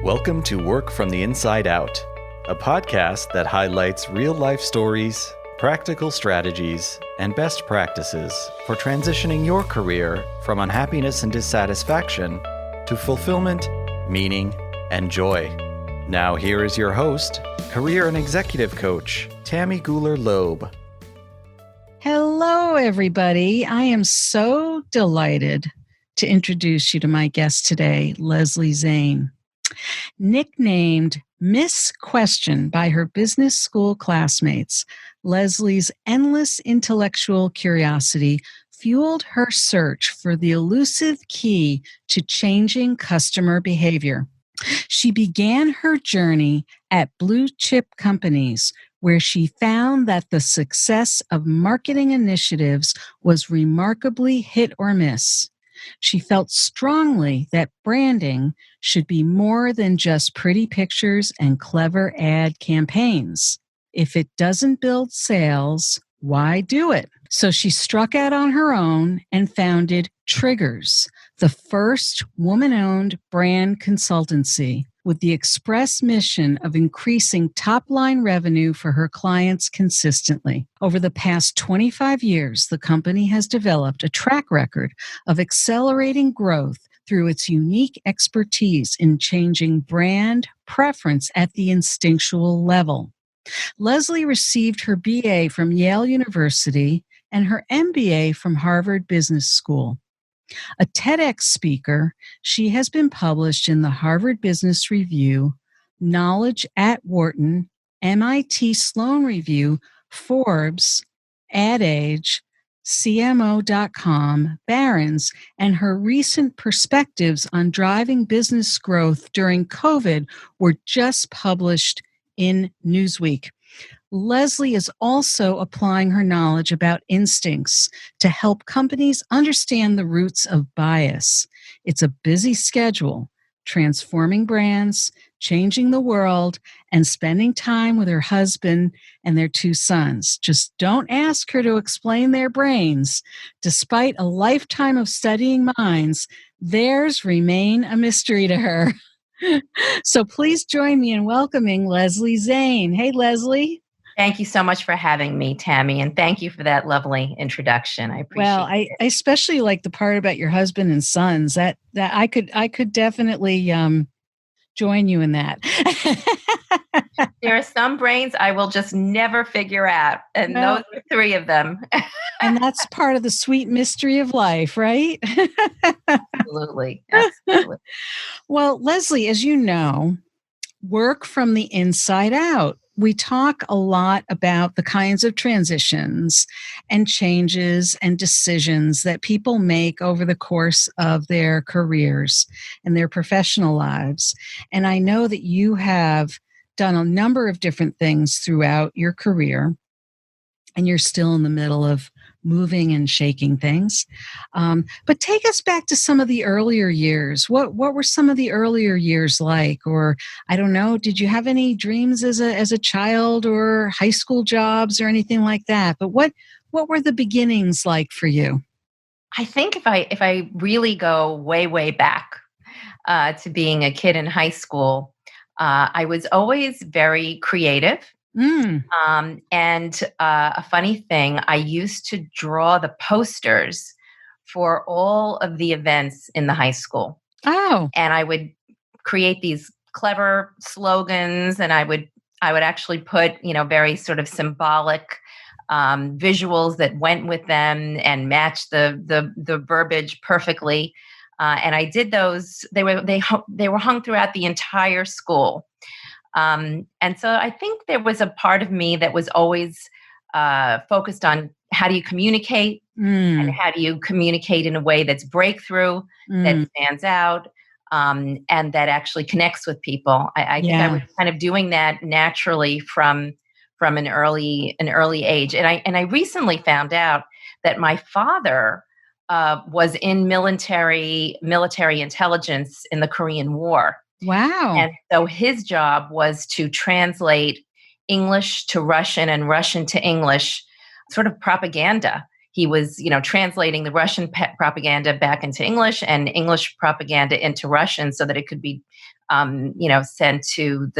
Welcome to Work from the Inside Out, a podcast that highlights real-life stories, practical strategies, and best practices for transitioning your career from unhappiness and dissatisfaction to fulfillment, meaning, and joy. Now here is your host, career and executive coach, Tammy Guler-Loeb. Hello, everybody. I am so delighted to introduce you to my guest today, Leslie Zane. Nicknamed Miss Question by her business school classmates, Leslie's endless intellectual curiosity fueled her search for the elusive key to changing customer behavior. She began her journey at blue chip companies, where she found that the success of marketing initiatives was remarkably hit or miss. She felt strongly that branding should be more than just pretty pictures and clever ad campaigns. If it doesn't build sales, why do it? So she struck out on her own and founded Triggers, the first woman-owned brand consultancy, with the express mission of increasing top-line revenue for her clients consistently. Over the past 25 years, the company has developed a track record of accelerating growth through its unique expertise in changing brand preference at the instinctual level. Leslie received her BA from Yale University and her MBA from Harvard Business School. A TEDx speaker, she has been published in the Harvard Business Review, Knowledge at Wharton, MIT Sloan Review, Forbes, Ad Age, CMO.com, Barron's, and her recent perspectives on driving business growth during COVID were just published in Newsweek. Leslie is also applying her knowledge about instincts to help companies understand the roots of bias. It's a busy schedule, transforming brands, changing the world, and spending time with her husband and their two sons. Just don't ask her to explain their brains. Despite a lifetime of studying minds, theirs remain a mystery to her. So please join me in welcoming Leslie Zane. Hey, Leslie. Thank you so much for having me, Tammy, and thank you for that lovely introduction. I appreciate it. Well, I especially like the part about your husband and sons. That I could definitely join you in that. There are some brains I will just never figure out, and those are three of them. And that's part of the sweet mystery of life, right? Absolutely. Absolutely. Well, Leslie, as you know, work from the inside out. We talk a lot about the kinds of transitions and changes and decisions that people make over the course of their careers and their professional lives. And I know that you have done a number of different things throughout your career, and you're still in the middle of moving and shaking things. But take us back to some of the earlier years. What were some of the earlier years like? Or, I don't know, did you have any dreams as a child or high school jobs or anything like that? But what were the beginnings like for you? I think if I really go way back to being a kid in high school, I was always very creative. And a funny thing, I used to draw the posters for all of the events in the high school. Oh. And I would create these clever slogans, and I would actually put, very sort of symbolic visuals that went with them and matched the verbiage perfectly. And I did those. They were hung throughout the entire school. And so I think there was a part of me that was always focused on how do you communicate and how do you communicate in a way that's breakthrough, that stands out, and that actually connects with people. I think I was kind of doing that naturally from an early age. And I recently found out that my father was in military intelligence in the Korean War. Wow. And so his job was to translate English to Russian and Russian to English, sort of propaganda. He was, translating the Russian propaganda back into English and English propaganda into Russian so that it could be sent to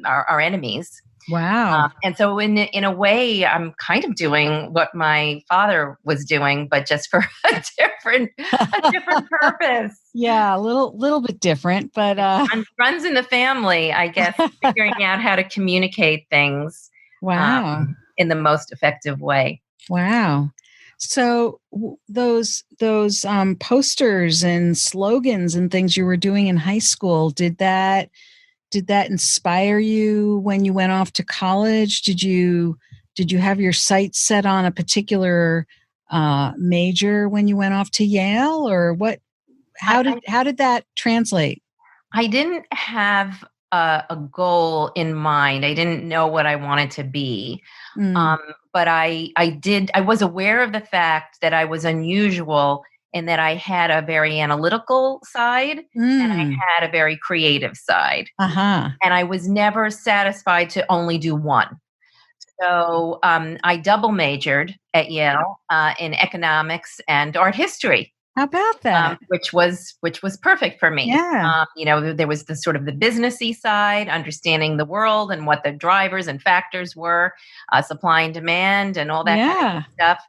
our enemies. Wow. And so in a way, I'm kind of doing what my father was doing, but just for a different purpose. Yeah, a little bit different, but Runs in the family, I guess, figuring out how to communicate things wow. in the most effective way. Wow. So those posters and slogans and things you were doing in high school, did that inspire you when you went off to college? Did you have your sights set on a particular major when you went off to Yale, or what? How did that translate? I didn't have a goal in mind. I didn't know what I wanted to be. Mm, Um, but I was aware of the fact that I was unusual in that I had a very analytical side and I mm, had a very creative side. uh-huh. And I was never satisfied to only do one. So I double majored at Yale in economics and art history, How about that? which was perfect for me. Yeah. There was the sort of the businessy side, understanding the world and what the drivers and factors were, supply and demand, and all that kind of Yeah. stuff.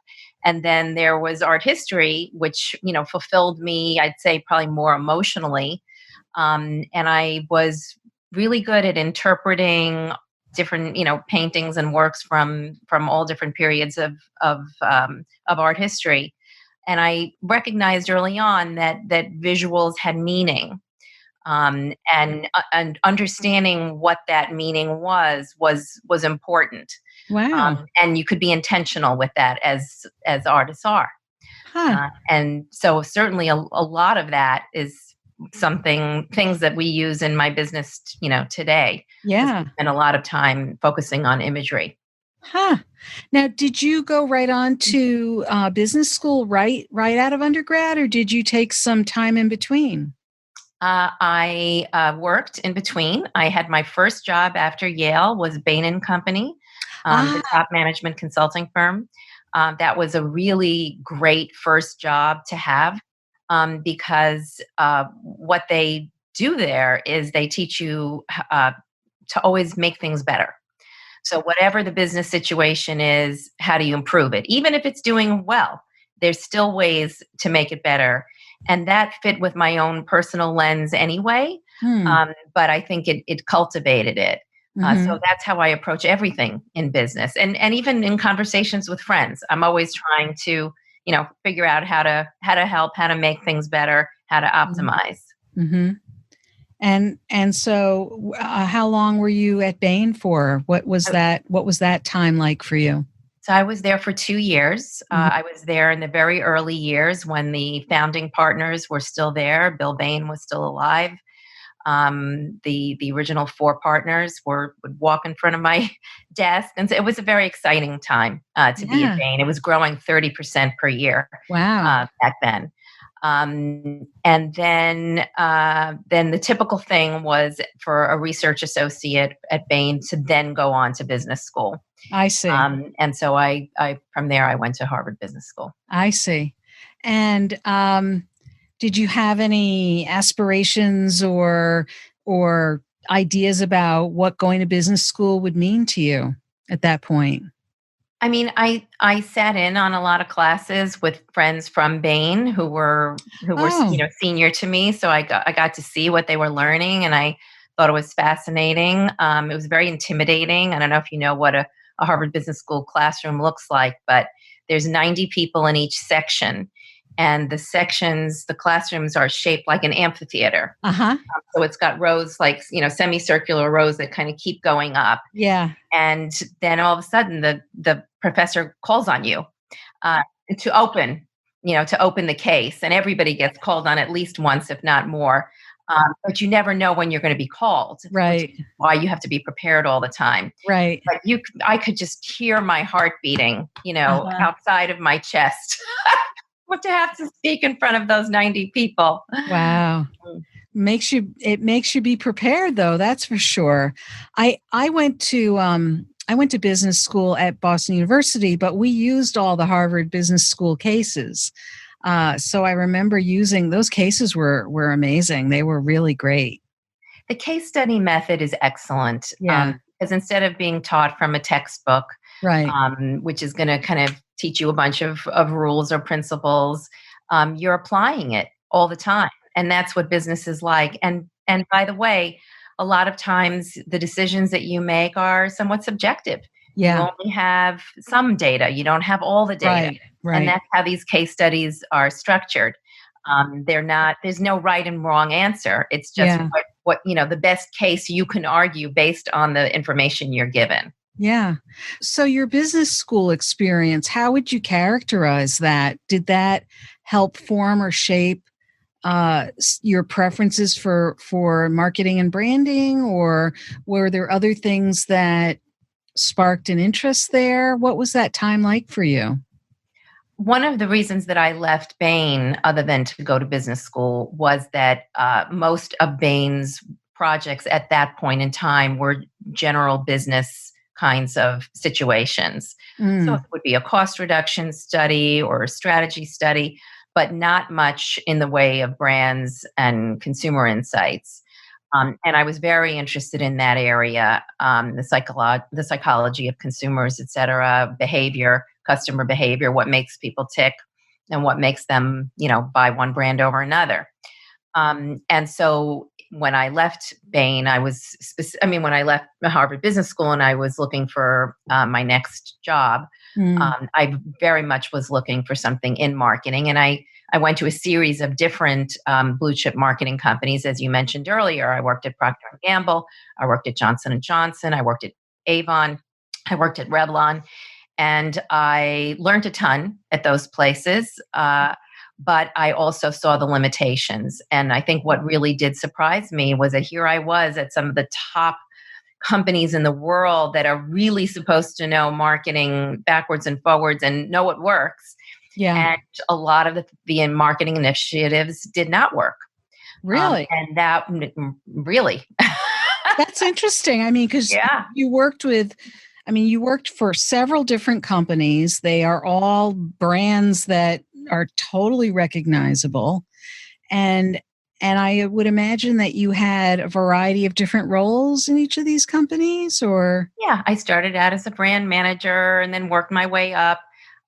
And then there was art history, which fulfilled me. I'd say probably more emotionally, and I was really good at interpreting different paintings and works from all different periods of art history. And I recognized early on that visuals had meaning, and understanding what that meaning was important. Wow. And you could be intentional with that as artists are. Huh. And so certainly a lot of that is things that we use in my business, today. 'Cause Yeah. we spend a lot of time focusing on imagery. Huh. Now, did you go right on to business school right out of undergrad, or did you take some time in between? I worked in between. I had my first job after Yale was Bain and Company, the Ah, top management consulting firm. That was a really great first job to have, because what they do there is they teach you to always make things better. So, whatever the business situation is, how do you improve it? Even if it's doing well, there's still ways to make it better. And that fit with my own personal lens anyway. hmm. But I think it cultivated it. So Hmm. that's how I approach everything in business, and even in conversations with friends. I'm always trying to, figure out how to help, how to make things better, how to optimize. Hmm. And so, how long were you at Bain for? What was that time like for you? So I was there for 2 years. Mhm. I was there in the very early years when the founding partners were still there. Bill Bain was still alive. The original four partners would walk in front of my desk, and so it was a very exciting time to be at Yeah. Bain. It was growing 30% per year Wow. back then. And then the typical thing was for a research associate at Bain to then go on to business school. I see. And so I from there I went to Harvard Business School. I see. And did you have any aspirations or ideas about what going to business school would mean to you at that point? I mean, I sat in on a lot of classes with friends from Bain who were Oh, senior to me, so I got to see what they were learning, and I thought it was fascinating. It was very intimidating. I don't know if you know what a Harvard Business School classroom looks like, but there's 90 people in each section, and the classrooms are shaped like an amphitheater. uh-huh. So it's got rows like semicircular rows that kind of keep going up, Yeah. and then all of a sudden the professor calls on you uh, to open the case, and everybody gets called on at least once, if not more. But you never know when you're going to be called, which Right. is why you have to be prepared all the time. Right. But I could just hear my heart beating, Uh-huh. outside of my chest. What to have to speak in front of those 90 people. Wow. Makes you be prepared, though, that's for sure. I went to business school at Boston University, but we used all the Harvard Business School cases. So I remember using those cases were amazing. They were really great. The case study method is excellent, Yeah. because instead of being taught from a textbook, Right. which is going to kind of teach you a bunch of rules or principles, you're applying it all the time, and that's what business is like. And by the way, a lot of times the decisions that you make are somewhat subjective. You Yeah. only have some data. You don't have all the data, Right. and Right. that's how these case studies are structured. They're not. There's no right and wrong answer. It's just Yeah. what the best case you can argue based on the information you're given. Yeah. So your business school experience, how would you characterize that? Did that help form or shape your preferences for marketing and branding, or were there other things that sparked an interest there? What was that time like for you? One of the reasons that I left Bain, other than to go to business school, was that most of Bain's projects at that point in time were general business kinds of situations. So it Mm, would be a cost reduction study or a strategy study, but not much in the way of brands and consumer insights. And I was very interested in that area, the psychology of consumers, et cetera, behavior, customer behavior, what makes people tick, and what makes them, buy one brand over another. And so when I left Bain, when I left Harvard Business School and I was looking for my next job, mm, I very much was looking for something in marketing. And I went to a series of different blue chip marketing companies, as you mentioned earlier. I worked at Procter and Gamble, I worked at Johnson and Johnson, I worked at Avon, I worked at Revlon, and I learned a ton at those places. But I also saw the limitations. And I think what really did surprise me was that here I was at some of the top companies in the world that are really supposed to know marketing backwards and forwards and know what works. yeah. And a lot of the marketing initiatives did not work. Really? And that really, That's interesting. I mean, because yeah, you worked with, you worked for several different companies. They are all brands that are totally recognizable. And and I would imagine that you had a variety of different roles in each of these companies, or yeah. I started out as a brand manager and then worked my way up.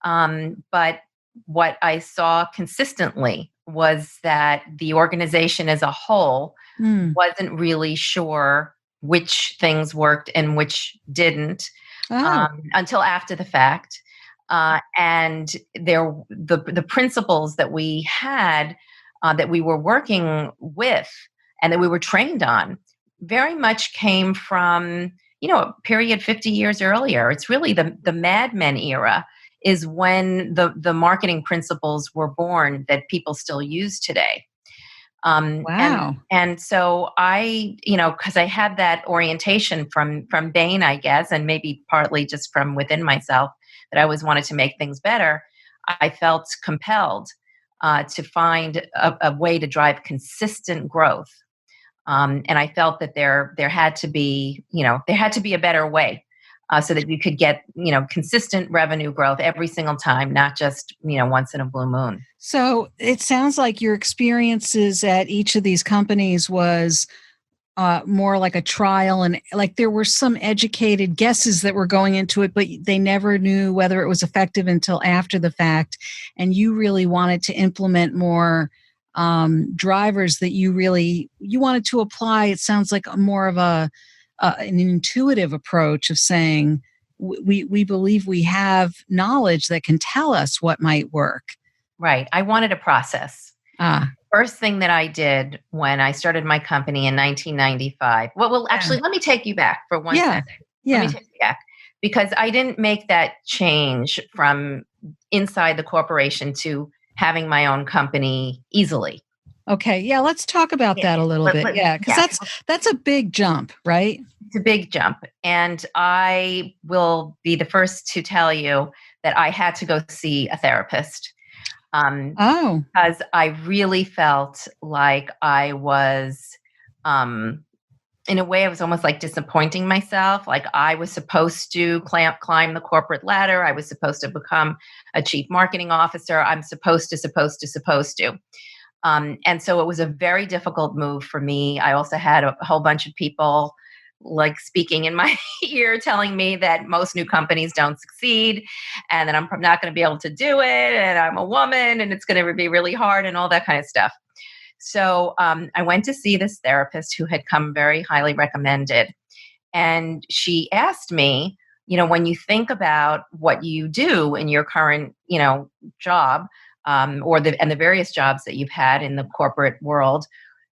But what I saw consistently was that the organization as a whole Hmm. wasn't really sure which things worked and which didn't, Oh, until after the fact. And the principles that we had, that we were working with and that we were trained on very much came from a period 50 years earlier. It's really the Mad Men era is when the marketing principles were born that people still use today. wow. And so I, because I had that orientation from Bain, I guess, and maybe partly just from within myself that I always wanted to make things better. I felt compelled to find a way to drive consistent growth. And I felt that there had to be, there had to be a better way, so that you could get, consistent revenue growth every single time, not just, once in a blue moon. So it sounds like your experiences at each of these companies was more like a trial, and like there were some educated guesses that were going into it, but they never knew whether it was effective until after the fact. And you really wanted to implement more drivers that you wanted to apply. It sounds like more of an intuitive approach of saying we believe we have knowledge that can tell us what might work. Right. I wanted a process. Ah, First thing that I did when I started my company in 1995. Well, yeah, actually, let me take you back for one yeah, second. Let me yeah. take you back because I didn't make that change from inside the corporation to having my own company easily. Okay, yeah, let's talk about Yeah, that a little bit. Yeah, because yeah, that's a big jump, right? it's a big jump. And I will be the first to tell you that I had to go see a therapist. Um, Oh, because I really felt like I was, um, in a way, I was almost like disappointing myself. Like I was supposed to climb the corporate ladder. I was supposed to become a chief marketing officer. I'm supposed to. And so it was a very difficult move for me. I also had a whole bunch of people like speaking in my ear telling me that most new companies don't succeed and that I'm not going to be able to do it and I'm a woman and it's going to be really hard and all that kind of stuff. So I went to see this therapist who had come very highly recommended. And she asked me, when you think about what you do in your current, job, and the various jobs that you've had in the corporate world,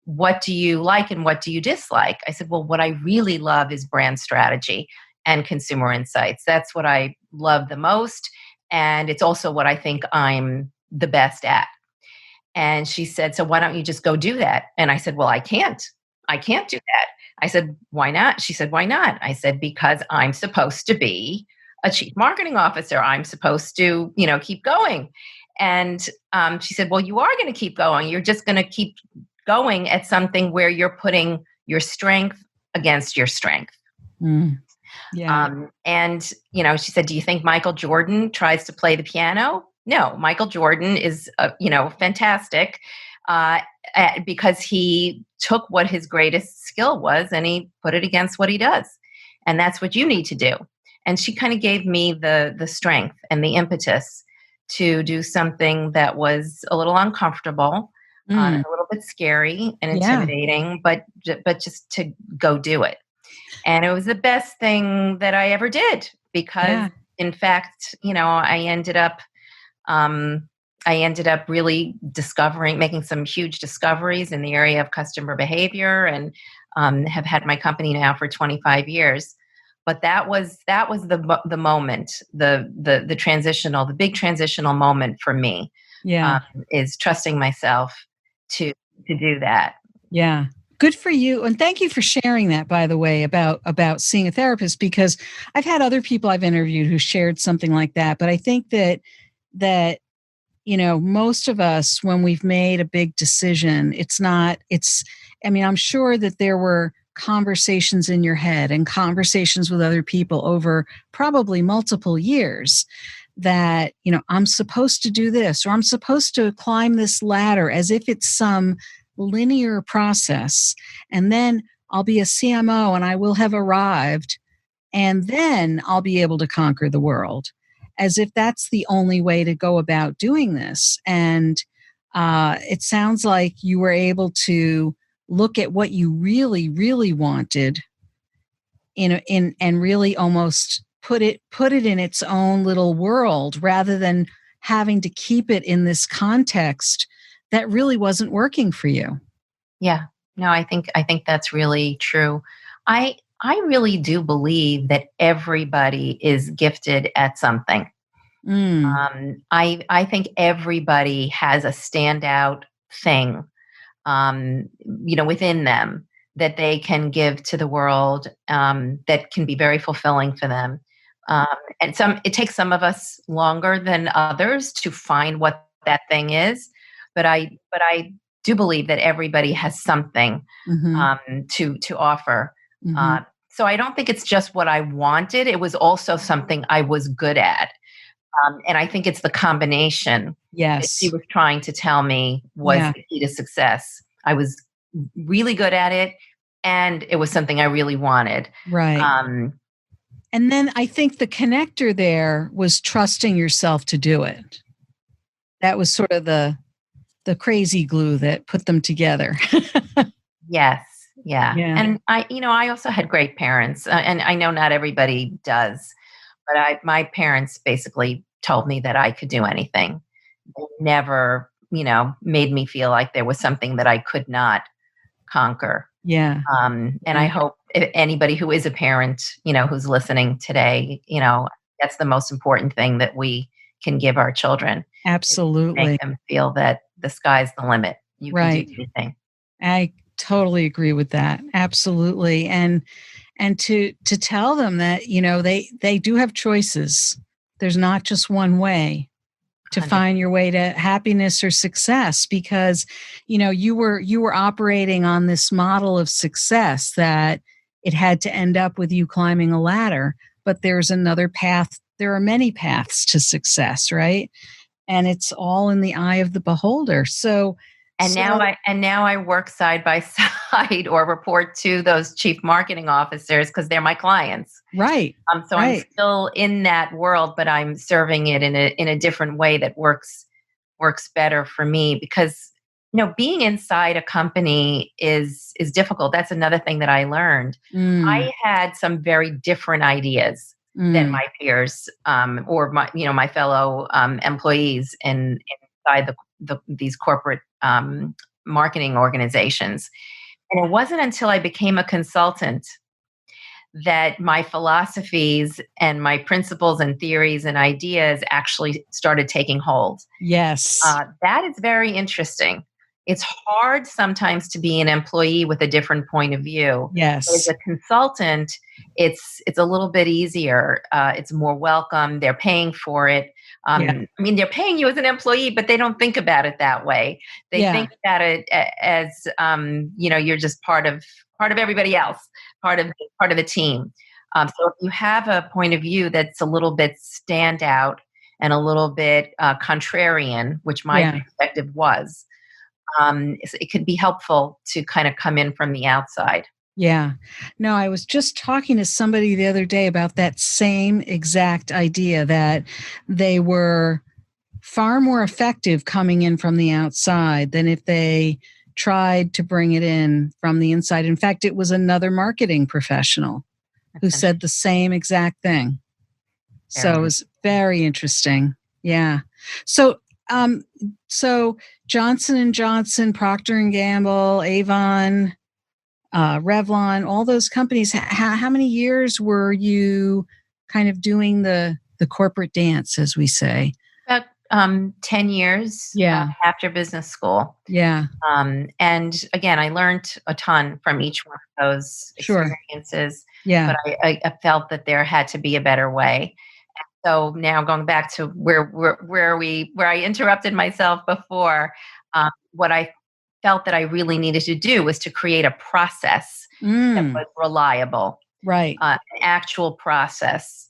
what do you like and what do you dislike? I said, well, what I really love is brand strategy and consumer insights. That's what I love the most. And it's also what I think I'm the best at. And she said, so why don't you just go do that? And I said, well, I can't. I can't do that. I said, why not? She said, why not? I said, because I'm supposed to be a chief marketing officer. I'm supposed to, keep going. And she said, well, you are going to keep going. You're just going to keep going at something where you're putting your strength against your strength. Mm. Yeah. And, she said, do you think Michael Jordan tries to play the piano? No, Michael Jordan is, fantastic because he took what his greatest skill was and he put it against what he does. And that's what you need to do. And she kind of gave me the strength and the impetus to do something that was a little uncomfortable, a little bit scary and intimidating, but just to go do it. And it was the best thing that I ever did because, in fact, I ended up really making some huge discoveries in the area of customer behavior, and have had my company now for 25 years. But that was the moment, the big transitional moment for me. Is trusting myself to do that. Yeah. Good for you. And thank you for sharing that, by the way, about seeing a therapist, because I've had other people I've interviewed who shared something like that. But I think that most of us, when we've made a big decision, I'm sure that there were conversations in your head and conversations with other people over probably multiple years that, I'm supposed to do this, or I'm supposed to climb this ladder, as if it's some linear process. And then I'll be a CMO and I will have arrived. And then I'll be able to conquer the world, as if that's the only way to go about doing this. And it sounds like you were able to look at what you really, really wanted and really almost put it in its own little world, rather than having to keep it in this context that really wasn't working for you. Yeah. No, I think that's really true. I really do believe that everybody is gifted at something. I think everybody has a standout thing, within them that they can give to the world, that can be very fulfilling for them. And it takes some of us longer than others to find what that thing is, but I do believe that everybody has something to offer. So I don't think it's just what I wanted. It was also something I was good at. And I think it's the combination that she was trying to tell me was the key to success. I was really good at it, and it was something I really wanted. Right. And then I think the connector there was trusting yourself to do it. That was sort of the crazy glue that put them together. Yes. Yeah. And I also had great parents, and I know not everybody does, but my parents basically told me that I could do anything. They never, made me feel like there was something that I could not conquer. Yeah. And I hope anybody who is a parent, who's listening today, that's the most important thing that we can give our children. Absolutely. Make them feel that the sky's the limit. You can do anything. I totally agree with that. Absolutely. And to tell them that, they do have choices. There's not just one way to 100%. Find your way to happiness or success, because, you were operating on this model of success that it had to end up with you climbing a ladder, but there's another path. There are many paths to success, right? And it's all in the eye of the beholder. So And now So, I work side by side or report to those chief marketing officers because they're my clients. right, So I'm right. still in that world, but I'm serving it in a different way that works better for me because being inside a company is difficult. That's another thing that I learned. Mm, I had some very different ideas than mm, my peers or my fellow employees inside these corporate marketing organizations. And it wasn't until I became a consultant that my philosophies and my principles and theories and ideas actually started taking hold. yes, That is very interesting. It's hard sometimes to be an employee with a different point of view. But as yes, a consultant, it's a little bit easier. It's more welcome. They're paying for it. yeah, I mean, they're paying you as an employee, but they don't think about it that way. They yeah, think about it as you're just part of everybody else, part of the team. So if you have a point of view that's a little bit standout and a little bit contrarian, which my yeah. perspective was, it could be helpful to kind of come in from the outside. Yeah. No, I was just talking to somebody the other day about that same exact idea that they were far more effective coming in from the outside than if they tried to bring it in from the inside. In fact, it was another marketing professional who That's said the same exact thing. So very it was very interesting. Yeah. So, um, so Johnson and Johnson, Procter and Gamble, Avon, Revlon, all those companies. How many years were you kind of doing the corporate dance, as we say? about 10 years Yeah, after business school. yeah, And again, I learned a ton from each one of those sure, experiences, yeah, but I felt that there had to be a better way. So now going back to where I interrupted myself before, what I felt that I really needed to do was to create a process that mm, was reliable, right, an actual process.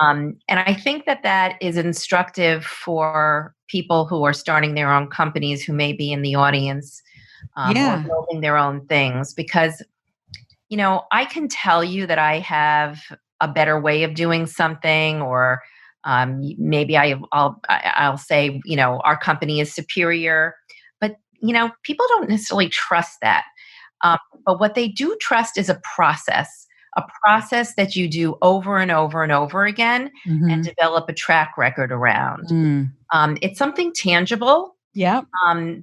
And I think that that is instructive for people who are starting their own companies who may be in the audience or yeah, building their own things because I can tell you that I have a better way of doing something, or maybe I'll say, our company is superior, but people don't necessarily trust that. Um, but what they do trust is a process that you do over and over and over again, and mm-hmm, develop a track record around. mm, It's something tangible yep,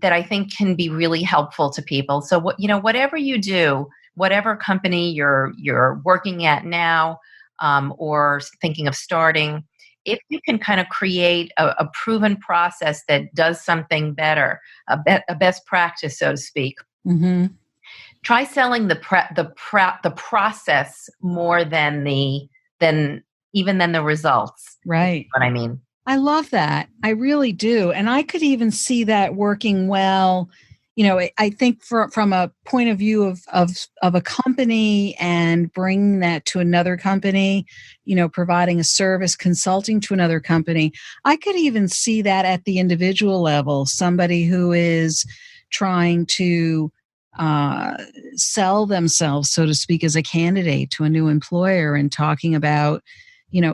that I think can be really helpful to people. So whatever you do, whatever company you're working at now, or thinking of starting, if you can kind of create a proven process that does something better, a best practice, so to speak, mm-hmm, try selling the process more than even than the results. If you right. know what I mean? I love that. I really do. And I could even see that working well. I think from a point of view of a company and bringing that to another company, providing a service, consulting to another company, I could even see that at the individual level. Somebody who is trying to uh, sell themselves, so to speak, as a candidate to a new employer and talking about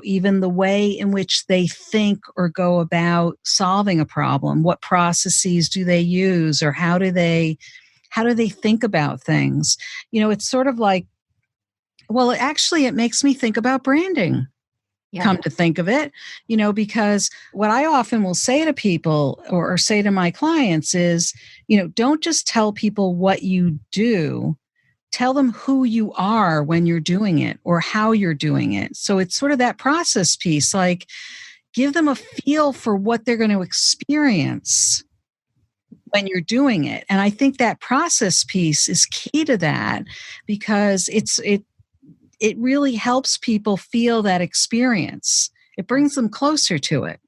even the way in which they think or go about solving a problem. What processes do they use, or how do they think about things? It's sort of like, well, actually it makes me think about branding, Yeah, come to think of it, because what I often will say to people, or say to my clients is, don't just tell people what you do, tell them who you are when you're doing it or how you're doing it. So it's sort of that process piece, like give them a feel for what they're going to experience when you're doing it. And I think that process piece is key to that, because it really helps people feel that experience. It yeah. brings them closer to it.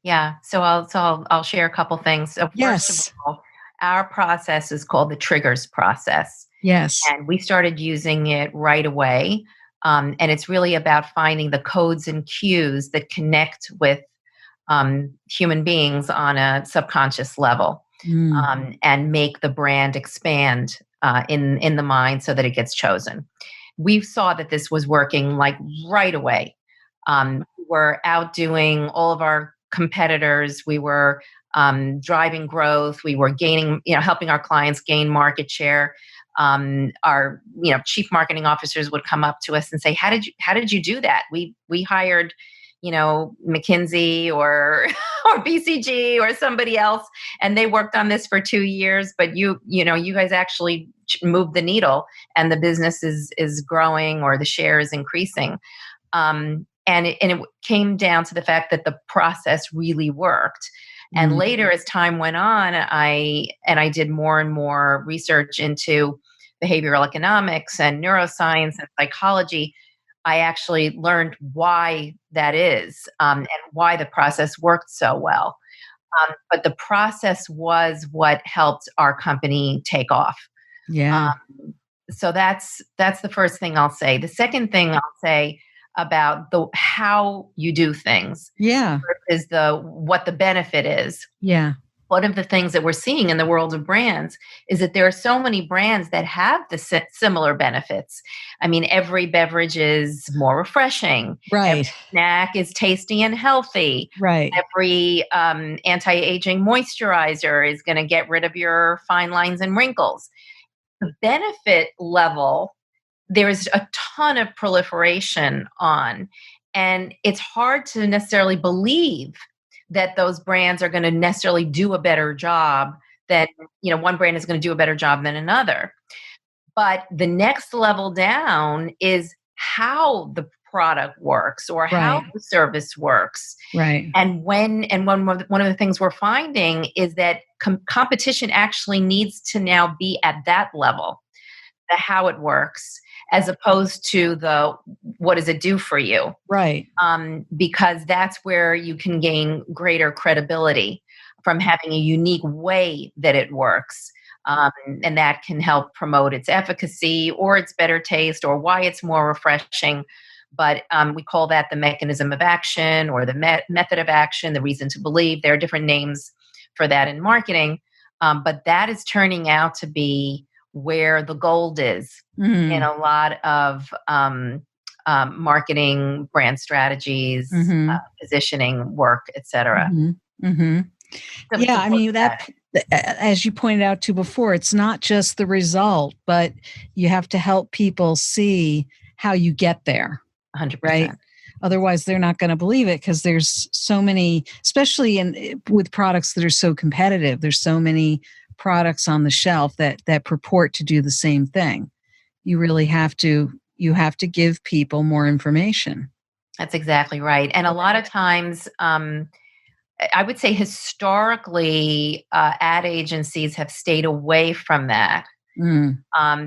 Yeah. So I'll share a couple things. So first of Yes. all, our process is called the triggers process, Yes. and we started using it right away. And it's really about finding the codes and cues that connect with human beings on a subconscious level. Mm. and make the brand expand in the mind so that it gets chosen. We saw that this was working like right away. We were outdoing all of our competitors. We were driving growth. We were gaining, helping our clients gain market share. Our, chief marketing officers would come up to us and say, how did you do that? We hired, McKinsey or or BCG or somebody else, and they worked on this for 2 years. But you guys actually moved the needle, and the business is growing or the share is increasing. And it came down to the fact that the process really worked. And later, as time went on, I did more and more research into behavioral economics and neuroscience and psychology. I actually learned why that is, and why the process worked so well. But the process was what helped our company take off. Yeah. So that's the first thing I'll say. The second thing I'll say about the how you do things Yeah. is what the benefit is. Yeah. One of the things that we're seeing in the world of brands is that there are so many brands that have the similar benefits. I mean, every beverage is more refreshing. Every Right. snack is tasty and healthy. Right. Every anti-aging moisturizer is going to get rid of your fine lines and wrinkles. The benefit level, there's a ton of proliferation on, and it's hard to necessarily believe that those brands are going to necessarily do a better job than, one brand is going to do a better job than another. But the next level down is how the product works or how Right. the service works. Right. And one of the things we're finding is that competition actually needs to now be at that level, the how it works, as opposed to the what does it do for you? Right. Because that's where you can gain greater credibility from having a unique way that it works. And that can help promote its efficacy or its better taste or why it's more refreshing. But we call that the mechanism of action or the method of action, the reason to believe. There are different names for that in marketing. But that is turning out to be where the gold is in a lot of marketing, brand strategies, positioning work, etc. Yeah, I mean that, as you pointed out to before, it's not just the result, but you have to help people see how you get there. 100%. Right? Otherwise, they're not going to believe it because there's so many, especially with products that are so competitive. There's so many products on the shelf that purport to do the same thing. You really have to give people more information. That's exactly right. And a lot of times, I would say historically, ad agencies have stayed away from that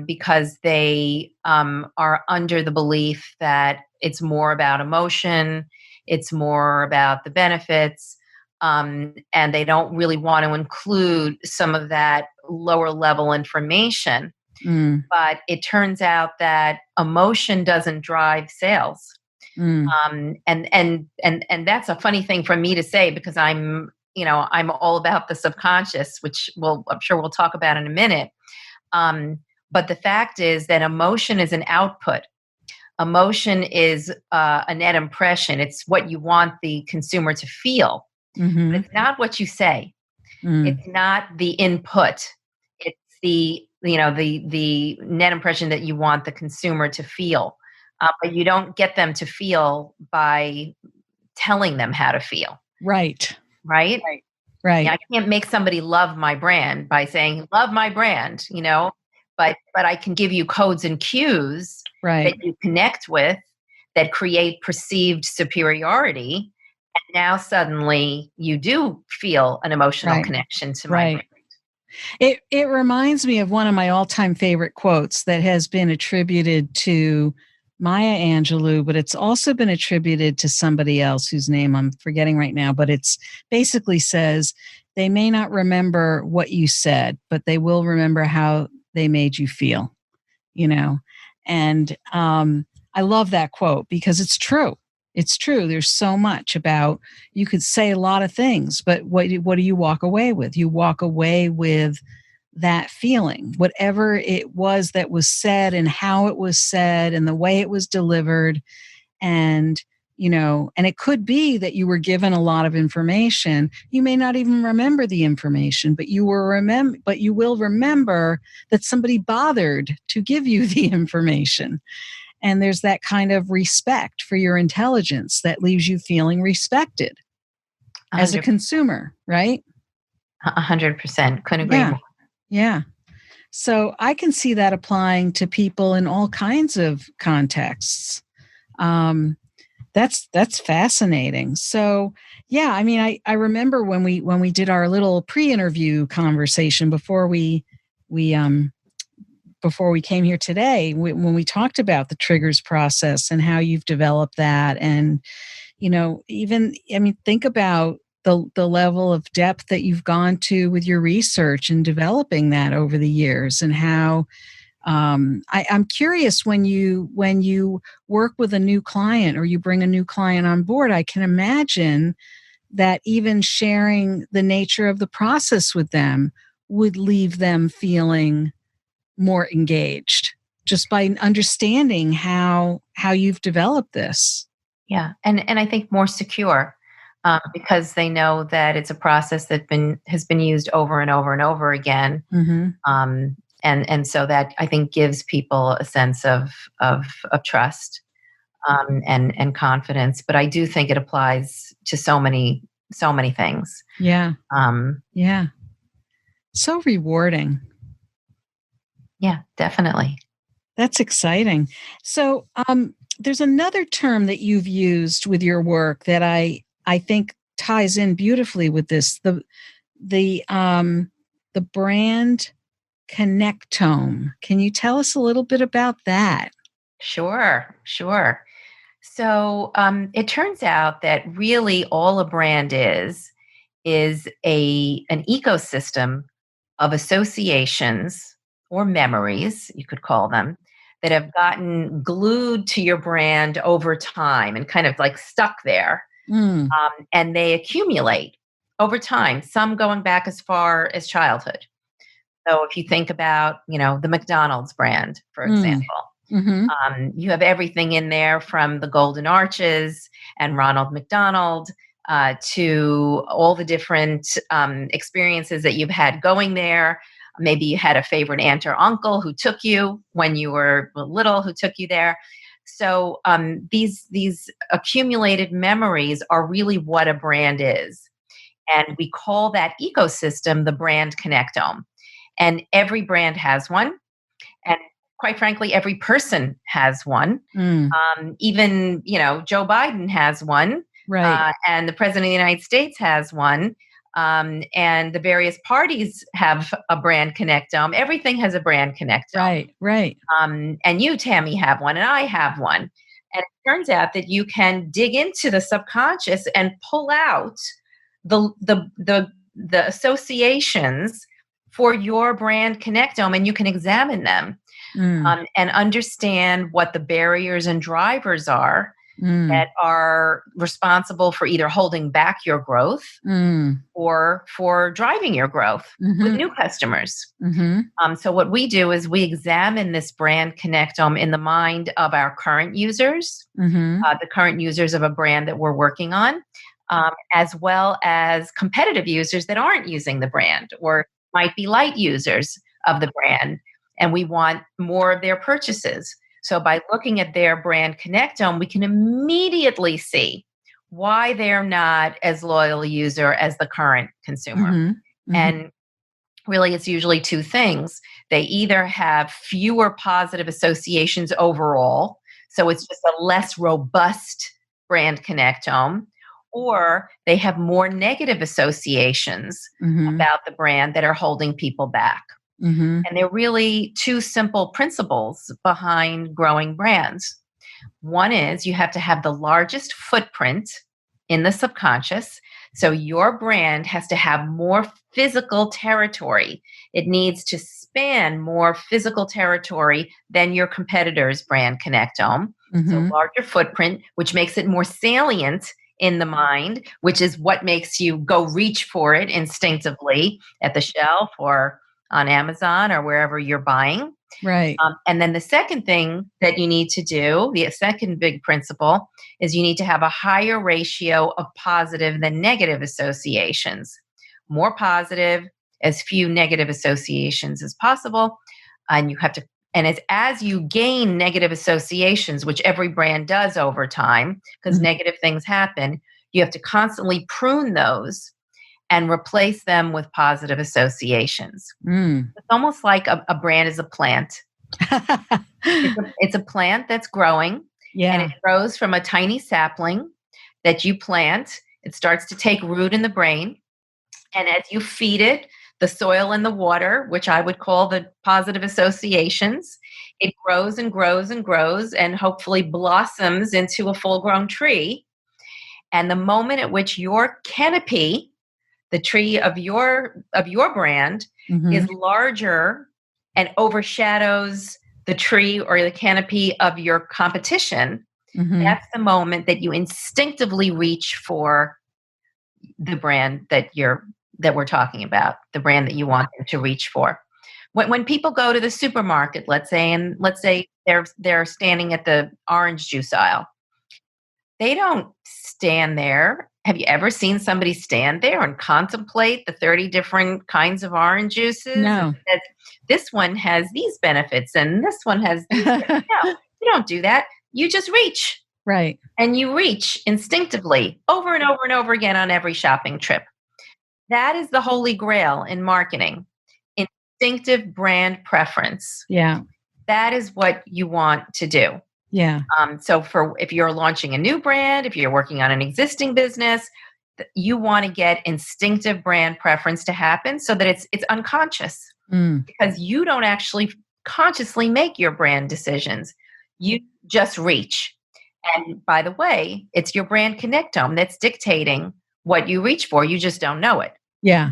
because they are under the belief that it's more about emotion, it's more about the benefits, and they don't really want to include some of that lower level information. But it turns out that emotion doesn't drive sales. And that's a funny thing for me to say because I'm all about the subconscious, which I'm sure we'll talk about in a minute. But the fact is that emotion is an output. Emotion is a net impression. It's what you want the consumer to feel. But it's not what you say. It's not the input. It's the the net impression that you want the consumer to feel. But you don't get them to feel by telling them how to feel. Right. Right? Right. I can't make somebody love my brand by saying, love my brand, but I can give you codes and cues that you connect with that create perceived superiority. And now suddenly you do feel an emotional connection to my brand. It reminds me of one of my all-time favorite quotes that has been attributed to Maya Angelou, but it's also been attributed to somebody else whose name I'm forgetting right now, but it's basically says, they may not remember what you said, but they will remember how they made you feel, And I love that quote because it's true. It's true. There's so much about, you could say a lot of things, but what do you walk away with? You walk away with that feeling, whatever it was that was said and how it was said and the way it was delivered. And, and it could be that you were given a lot of information. You may not even remember the information, but you will remember that somebody bothered to give you the information. And there's that kind of respect for your intelligence that leaves you feeling respected as a 100%. consumer, right? 100%. Couldn't agree more. Yeah. So I can see that applying to people in all kinds of contexts. That's fascinating. So yeah, I mean, I remember when we did our little pre-interview conversation before we came here today, when we talked about the triggers process and how you've developed that. And, think about the level of depth that you've gone to with your research and developing that over the years, and how I'm curious, when you work with a new client or you bring a new client on board, I can imagine that even sharing the nature of the process with them would leave them feeling more engaged, just by understanding how you've developed this. Yeah. And I think more secure, because they know that it's a process that has been used over and over and over again. Mm-hmm. And so that, I think, gives people a sense of trust, and confidence. But I do think it applies to so many things. Yeah. Yeah. So rewarding. Yeah, definitely. That's exciting. So there's another term that you've used with your work that I think ties in beautifully with this, the brand connectome. Can you tell us a little bit about that? Sure. So it turns out that really all a brand is an ecosystem of associations or memories, you could call them, that have gotten glued to your brand over time and kind of like stuck there. Mm. And they accumulate over time, some going back as far as childhood. So if you think about, the McDonald's brand, for example, Mm-hmm. you have everything in there from the Golden Arches and Ronald McDonald, to all the different experiences that you've had going there. Maybe you had a favorite aunt or uncle who took you when you were little, who took you there. So these accumulated memories are really what a brand is. And we call that ecosystem the brand connectome. And every brand has one. And quite frankly, every person has one. Mm. Even, Joe Biden has one. Right. And the president of the United States has one. And the various parties have a brand connectome. Everything has a brand connectome. Right. And you, Tammy, have one, and I have one. And it turns out that you can dig into the subconscious and pull out the associations for your brand connectome, and you can examine them. And understand what the barriers and drivers are that are responsible for either holding back your growth or for driving your growth with new customers. So what we do is we examine this brand connectome in the mind of our current users, the current users of a brand that we're working on, as well as competitive users that aren't using the brand or might be light users of the brand. And we want more of their purchases. So by looking at their brand connectome, we can immediately see why they're not as loyal a user as the current consumer. And really, it's usually two things. They either have fewer positive associations overall, so it's just a less robust brand connectome, or they have more negative associations about the brand that are holding people back. And there are really two simple principles behind growing brands. One is you have to have the largest footprint in the subconscious. So your brand has to have more physical territory. It needs to span more physical territory than your competitor's brand connectome. So Mm-hmm. larger footprint, which makes it more salient in the mind, which is what makes you go reach for it instinctively at the shelf or on Amazon or wherever you're buying. Right. And then the second thing that you need to do, the second big principle, is you need to have a higher ratio of positive than negative associations. More positive, as few negative associations as possible. And you have to, and as you gain negative associations, which every brand does over time, because Mhm. negative things happen, you have to constantly prune those and replace them with positive associations. Mm. It's almost like a brand is a plant. It's a plant that's growing, and it Yeah. grows from a tiny sapling that you plant. It starts to take root in the brain. And as you feed it the soil and the water, which I would call the positive associations, it grows and grows and grows and hopefully blossoms into a full grown tree. And the moment at which your canopy, the tree of your brand, Mm-hmm. is larger and overshadows the tree or the canopy of your competition, Mm-hmm. that's the moment that you instinctively reach for the brand that we're talking about, the brand that you want them to reach for. When people go to the supermarket, let's say they're standing at the orange juice aisle, they don't stand there. Have you ever seen somebody stand there and contemplate the 30 different kinds of orange juices? And No. that this one has these benefits and this one has these. No, you don't do that. You just reach Right. and you reach instinctively over and over and over again on every shopping trip. That is the holy grail in marketing. Instinctive brand preference. Yeah. That is what you want to do. Yeah. So for if you're launching a new brand, if you're working on an existing business, you want to get instinctive brand preference to happen so that it's unconscious, Mm. because you don't actually consciously make your brand decisions. You just reach. And by the way, it's your brand connectome that's dictating what you reach for. You just don't know it. Yeah.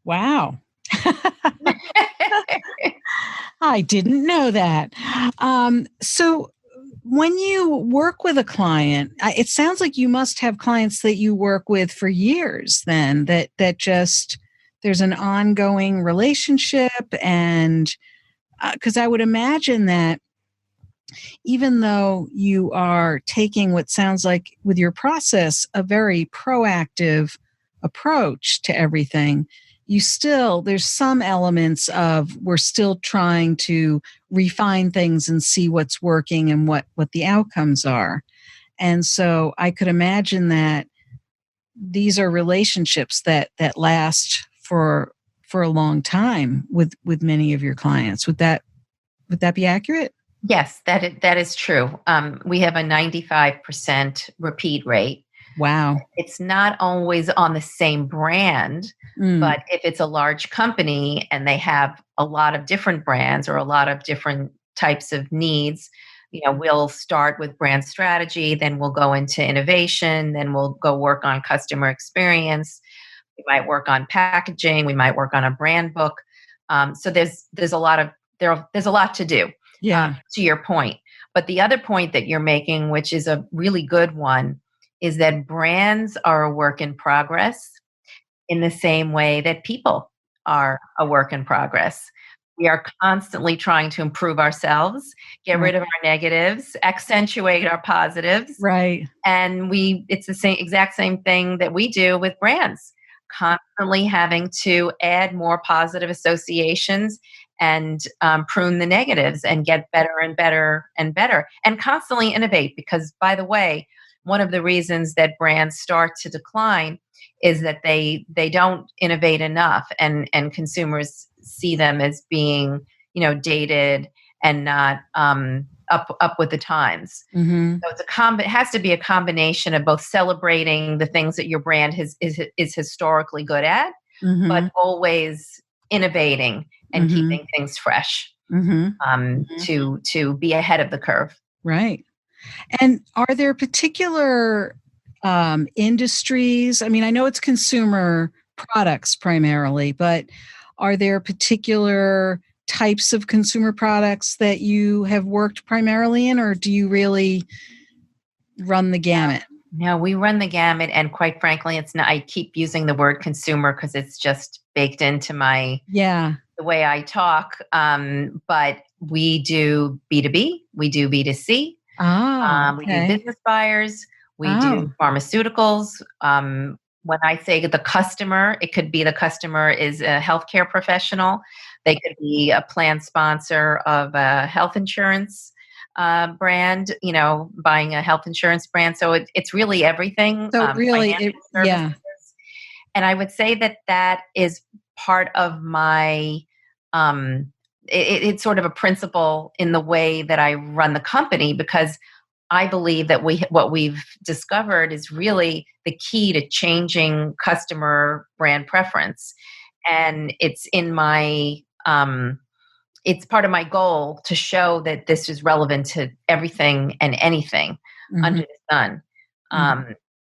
Wow. I didn't know that. So, when you work with a client, it sounds like you must have clients that you work with for years. Then that just there's an ongoing relationship, and because I would imagine that even though you are taking what sounds like with your process a very proactive approach to everything, you still there's some elements of we're still trying to refine things and see what's working and what the outcomes are. And so I could imagine that these are relationships that last for a long time with many of your clients. Would that be accurate? Yes, that is true. We have a 95% repeat rate. Wow. It's not always on the same brand, Mm. but if it's a large company and they have a lot of different brands or a lot of different types of needs, we'll start with brand strategy, then we'll go into innovation, then we'll go work on customer experience. We might work on packaging, we might work on a brand book. So there's a lot of there's a lot to do. Yeah. To your point. But the other point that you're making, which is a really good one, is that brands are a work in progress in the same way that people are a work in progress. We are constantly trying to improve ourselves, get Right. rid of our negatives, accentuate our positives. Right. And it's the exact same thing that we do with brands, constantly having to add more positive associations and prune the negatives and get better and better and better and constantly innovate. Because, by the way, one of the reasons that brands start to decline is that they don't innovate enough, and consumers see them as being dated and not up with the times. Mm-hmm. So it has to be a combination of both celebrating the things that your brand is historically good at, Mm-hmm. but always innovating and Mm-hmm. keeping things fresh, Mm-hmm. Mm-hmm. to be ahead of the curve. Right. And are there particular industries? I mean, I know it's consumer products primarily, but are there particular types of consumer products that you have worked primarily in, or do you really run the gamut? No, we run the gamut, and quite frankly, it's not. I keep using the word consumer because it's just baked into the way I talk. But we do B2B, we do B2C, we do business buyers, we do pharmaceuticals. When I say the customer, it could be the customer is a healthcare professional. They could be a plan sponsor of a health insurance brand, buying a health insurance brand. So it's really everything. So really, financial services. And I would say that is part of my, it's sort of a principle in the way that I run the company, because I believe that what we've discovered is really the key to changing customer brand preference. And it's it's part of my goal to show that this is relevant to everything and anything under the sun.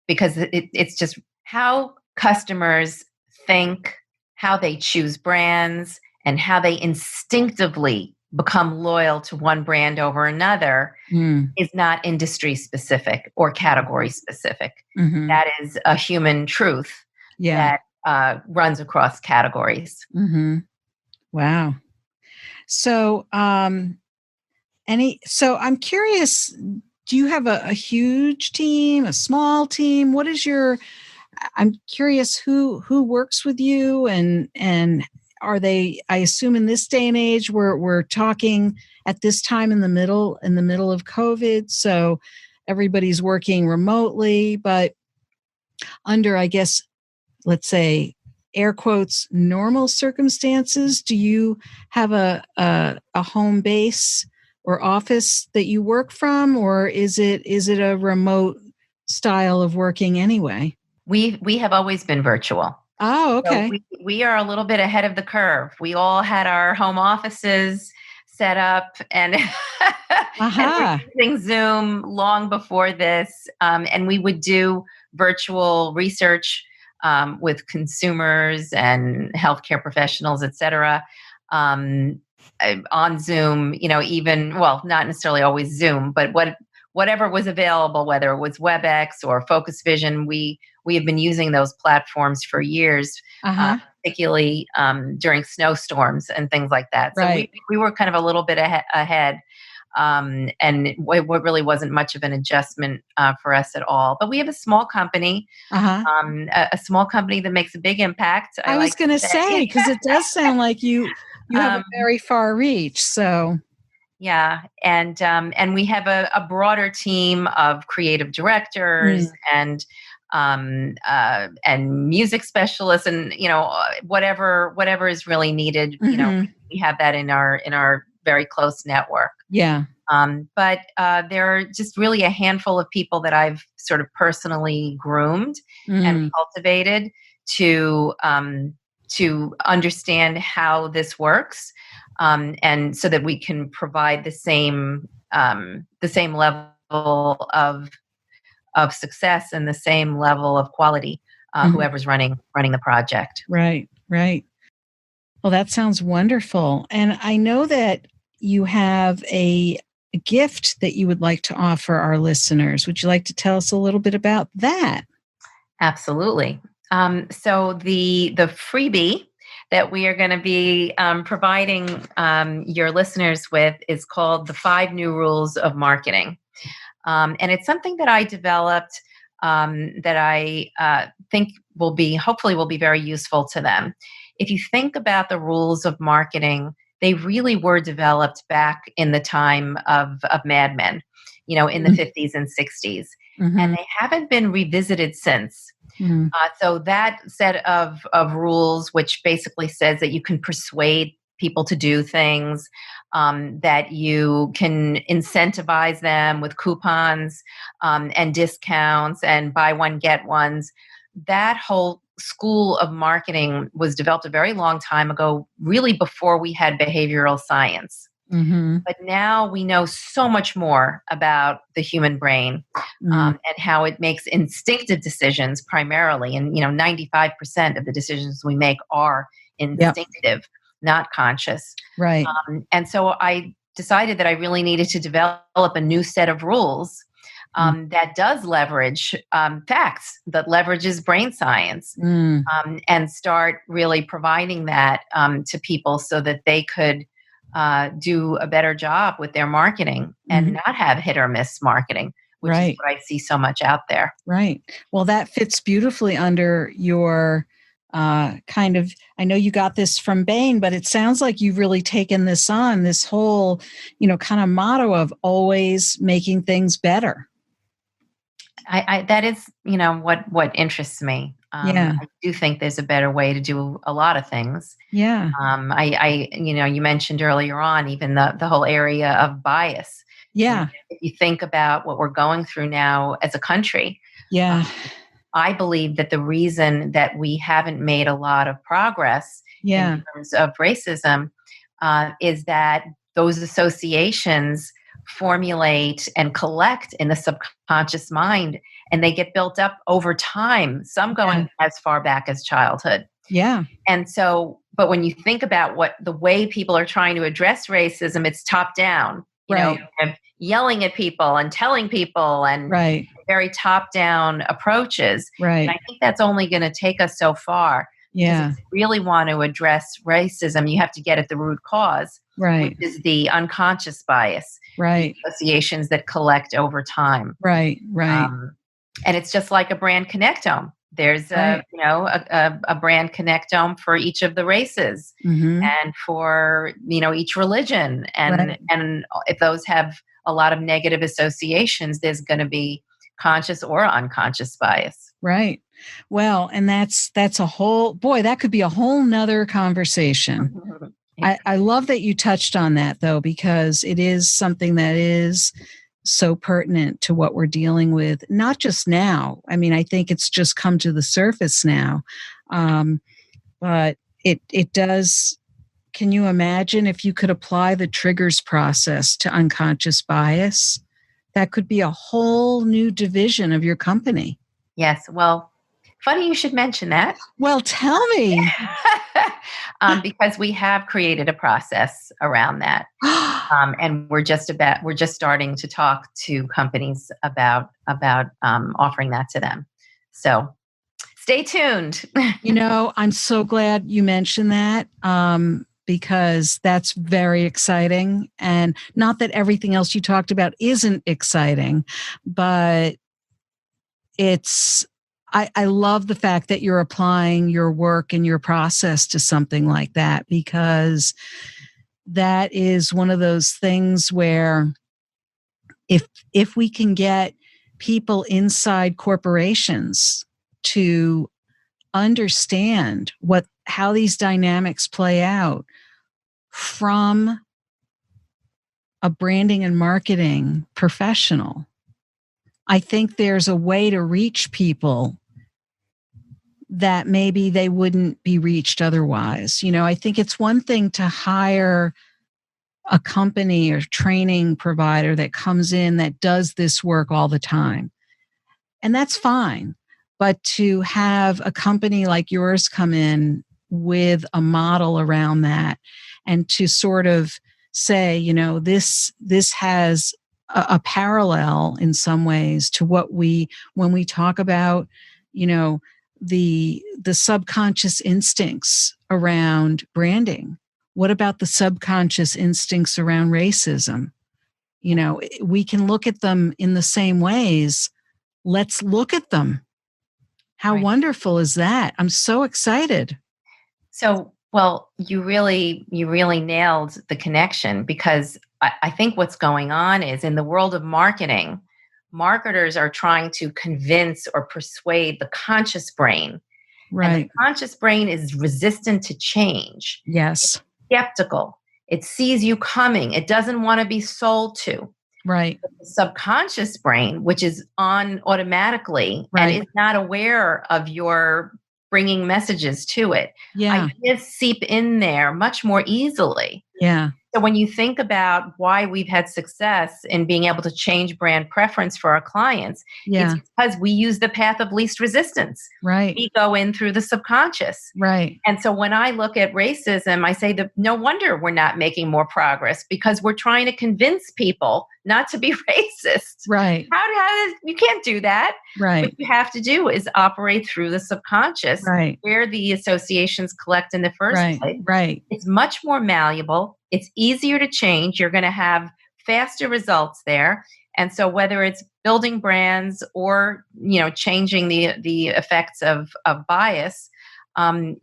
Because it's just how customers think, how they choose brands, and how they instinctively become loyal to one brand over another is not industry specific or category specific. That is a human truth that runs across categories. Wow. So, so I'm curious, do you have a huge team, a small team? What is I'm curious who works with you, and are they, I assume in this day and age, we're talking at this time in the middle of COVID. So everybody's working remotely, but under, I guess, let's say, air quotes, normal circumstances, do you have a home base or office that you work from, or is it a remote style of working anyway? We have always been virtual. Oh, okay. So we are a little bit ahead of the curve. We all had our home offices set up and, and we're using Zoom long before this. And we would do virtual research with consumers and healthcare professionals, et cetera, on Zoom, not necessarily always Zoom, but whatever was available, whether it was WebEx or Focus Vision, we have been using those platforms for years, particularly during snowstorms and things like that. So we were kind of a little bit ahead. And it really wasn't much of an adjustment for us at all. But we have a small company, a small company that makes a big impact. I was going to say, because it does sound like you have a very far reach. So. Yeah. And we have a broader team of creative directors and music specialists and, whatever is really needed, we have that in our very close network. Yeah. But there are just really a handful of people that I've sort of personally groomed and cultivated to understand how this works. And so that we can provide the same level of success and the same level of quality, whoever's running the project. Right. Well, that sounds wonderful. And I know that you have a gift that you would like to offer our listeners. Would you like to tell us a little bit about that? Absolutely. So the freebie that we are going to be providing your listeners with is called The 5 New Rules of Marketing. And it's something that I developed that I think hopefully will be very useful to them. If you think about the rules of marketing, they really were developed back in the time of Mad Men, in the 50s and 60s. And they haven't been revisited since. So that set of rules, which basically says that you can persuade people to do things, that you can incentivize them with coupons and discounts and buy one, get ones. That whole school of marketing was developed a very long time ago, really before we had behavioral science. But now we know so much more about the human brain and how it makes instinctive decisions primarily. And, 95% of the decisions we make are instinctive. not conscious. Right. And so I decided that I really needed to develop a new set of rules that does leverage facts, that leverages brain science, Mm. and start really providing that to people so that they could do a better job with their marketing and not have hit or miss marketing, which is Right. what I see so much out there. Right. Well, that fits beautifully under your kind of, I know you got this from Bain, but it sounds like you've really taken this on, this whole, kind of motto of always making things better. I that is, what interests me. Yeah. I do think there's a better way to do a lot of things. Yeah. You mentioned earlier on even the whole area of bias. Yeah. If you think about what we're going through now as a country, Yeah. I believe that the reason that we haven't made a lot of progress Yeah. in terms of racism is that those associations formulate and collect in the subconscious mind, and they get built up over time, some going as far back as childhood. Yeah. And so, but when you think about what the way people are trying to address racism, it's top down, Right. kind of yelling at people and telling people and Right. very top down approaches. Right. And I think that's only going to take us so far. Yeah. Because if you really want to address racism, you have to get at the root cause, Right. which is the unconscious bias, Right. associations that collect over time. Right. Right. And it's just like a brand connectome. There's Right. a brand connectome for each of the races Mm-hmm. and for each religion, and if those have a lot of negative associations, there's going to be conscious or unconscious bias. Right. Well, and that's a whole, boy, that could be a whole nother conversation. I love that you touched on that though, because it is something that is so pertinent to what we're dealing with, not just now. I mean, I think it's just come to the surface now. But it does. Can you imagine if you could apply the triggers process to unconscious bias? That could be a whole new division of your company. Yes. Well, funny you should mention that. Well, tell me. Because we have created a process around that. And we're just starting to talk to companies about offering that to them. So stay tuned. I'm so glad you mentioned that. Because that's very exciting. And not that everything else you talked about isn't exciting, but I love the fact that you're applying your work and your process to something like that, because that is one of those things where if we can get people inside corporations to understand how these dynamics play out from a branding and marketing professional, I think there's a way to reach people that maybe they wouldn't be reached otherwise. I think it's one thing to hire a company or training provider that comes in that does this work all the time, and that's fine. But to have a company like yours come in with a model around that, and to sort of say, this has a parallel in some ways to when we talk about, the subconscious instincts around branding. What about the subconscious instincts around racism? We can look at them in the same ways. Let's look at them. How wonderful is that? I'm so excited. So, well, you really nailed the connection, because I think what's going on is, in the world of marketing, marketers are trying to convince or persuade the conscious brain. Right. And the conscious brain is resistant to change. Yes. It's skeptical. It sees you coming. It doesn't want to be sold to. Right. But the subconscious brain, which is on automatically and is not aware of your bringing messages to it. Yeah. Ideas seep in there much more easily. Yeah. So when you think about why we've had success in being able to change brand preference for our clients, it's Yeah. because we use the path of least resistance. Right. We go in through the subconscious. Right. And so when I look at racism, I say that no wonder we're not making more progress because we're trying to convince people not to be racist. Right. You can't do that. What Right. you have to do is operate through the subconscious Right. where the associations collect in the first Right. place. Right. It's much more malleable. It's easier to change. You're going to have faster results there. And so whether it's building brands or, changing the effects of bias,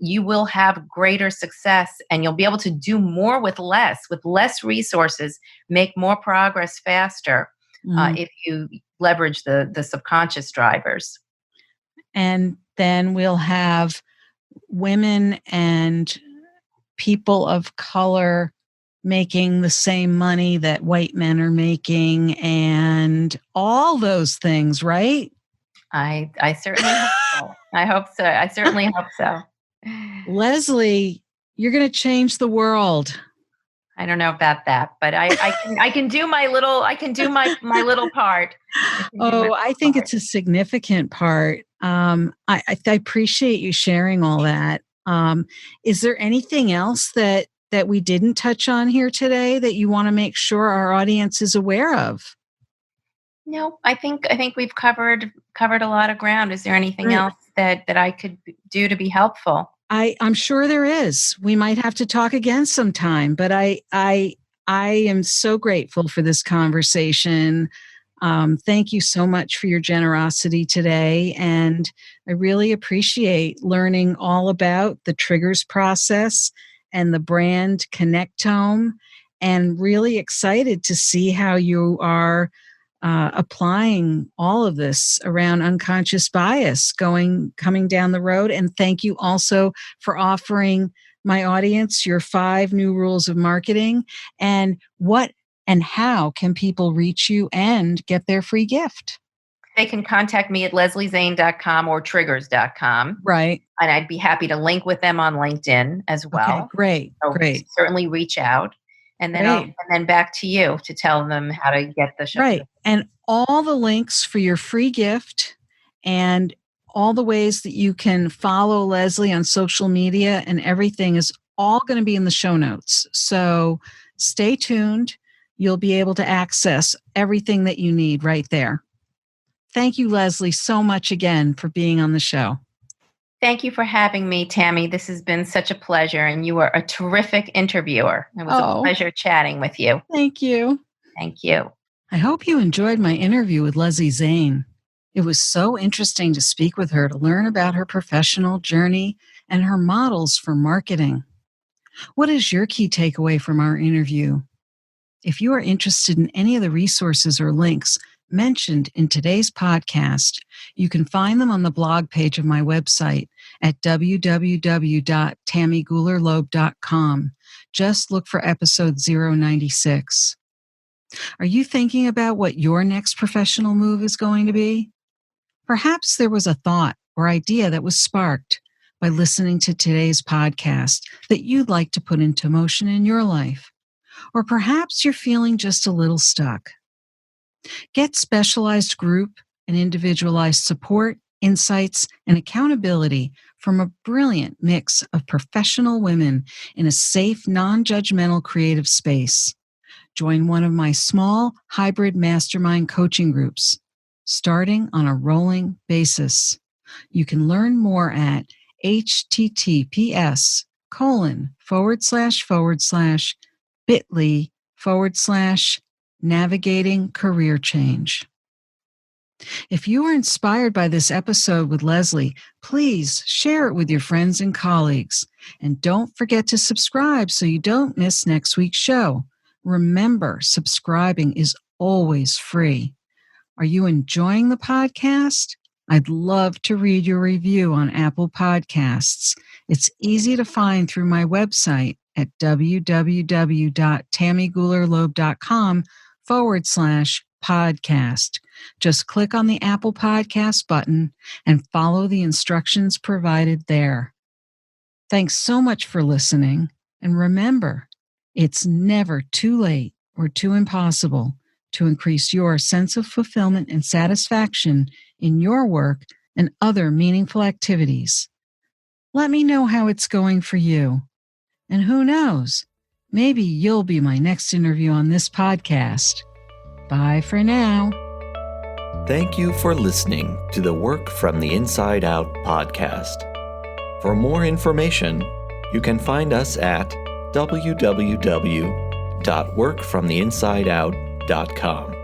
you will have greater success and you'll be able to do more with less resources, make more progress faster if you leverage the subconscious drivers. And then we'll have women and people of color making the same money that white men are making and all those things, right? I certainly hope so. I hope so. I certainly hope so. Leslie, you're going to change the world. I don't know about that, but I can do my little my little part. I think it's a significant part. I appreciate you sharing all that. Is there anything else that we didn't touch on here today that you want to make sure our audience is aware of? No, I think we've covered a lot of ground. Is there anything else that I could do to be helpful? I'm sure there is. We might have to talk again sometime, but I am so grateful for this conversation. Thank you so much for your generosity today. And I really appreciate learning all about the triggers process and the brand connectome, and really excited to see how you are applying all of this around unconscious bias coming down the road. And thank you also for offering my audience your 5 new rules of marketing. And what and how can people reach you and get their free gift? They can contact me at lesliezane.com or triggers.com. Right. And I'd be happy to link with them on LinkedIn as well. Okay, great. So great. certainly reach out. And then and then back to you to tell them how to get the show. Right. And all the links for your free gift and all the ways that you can follow Leslie on social media and everything is all going to be in the show notes. So stay tuned. You'll be able to access everything that you need right there. Thank you, Leslie, so much again for being on the show. Thank you for having me, Tammy. This has been such a pleasure, and you were a terrific interviewer. It was a pleasure chatting with you. Thank you. Thank you. I hope you enjoyed my interview with Leslie Zane. It was so interesting to speak with her to learn about her professional journey and her models for marketing. What is your key takeaway from our interview? If you are interested in any of the resources or links mentioned in today's podcast, you can find them on the blog page of my website at www.tammygoulerloeb.com. Just look for episode 096. Are you thinking about what your next professional move is going to be? Perhaps there was a thought or idea that was sparked by listening to today's podcast that you'd like to put into motion in your life. Or perhaps you're feeling just a little stuck. Get specialized group and individualized support, insights, and accountability from a brilliant mix of professional women in a safe, non-judgmental creative space. Join one of my small hybrid mastermind coaching groups, starting on a rolling basis. You can learn more at https://bit.ly/navigating career change. If you were inspired by this episode with Leslie, please share it with your friends and colleagues. And don't forget to subscribe so you don't miss next week's show. Remember, subscribing is always free. Are you enjoying the podcast? I'd love to read your review on Apple Podcasts. It's easy to find through my website at www.tammygoulerloeb.com/podcast. Just click on the Apple Podcast button and follow the instructions provided there. Thanks so much for listening. And remember, It's never too late or too impossible to increase your sense of fulfillment and satisfaction in your work and other meaningful activities. Let me know how it's going for you. And who knows, maybe you'll be my next interview on this podcast. Bye for now. Thank you for listening to the Work from the Inside Out podcast. For more information, you can find us at www.workfromtheinsideout.com.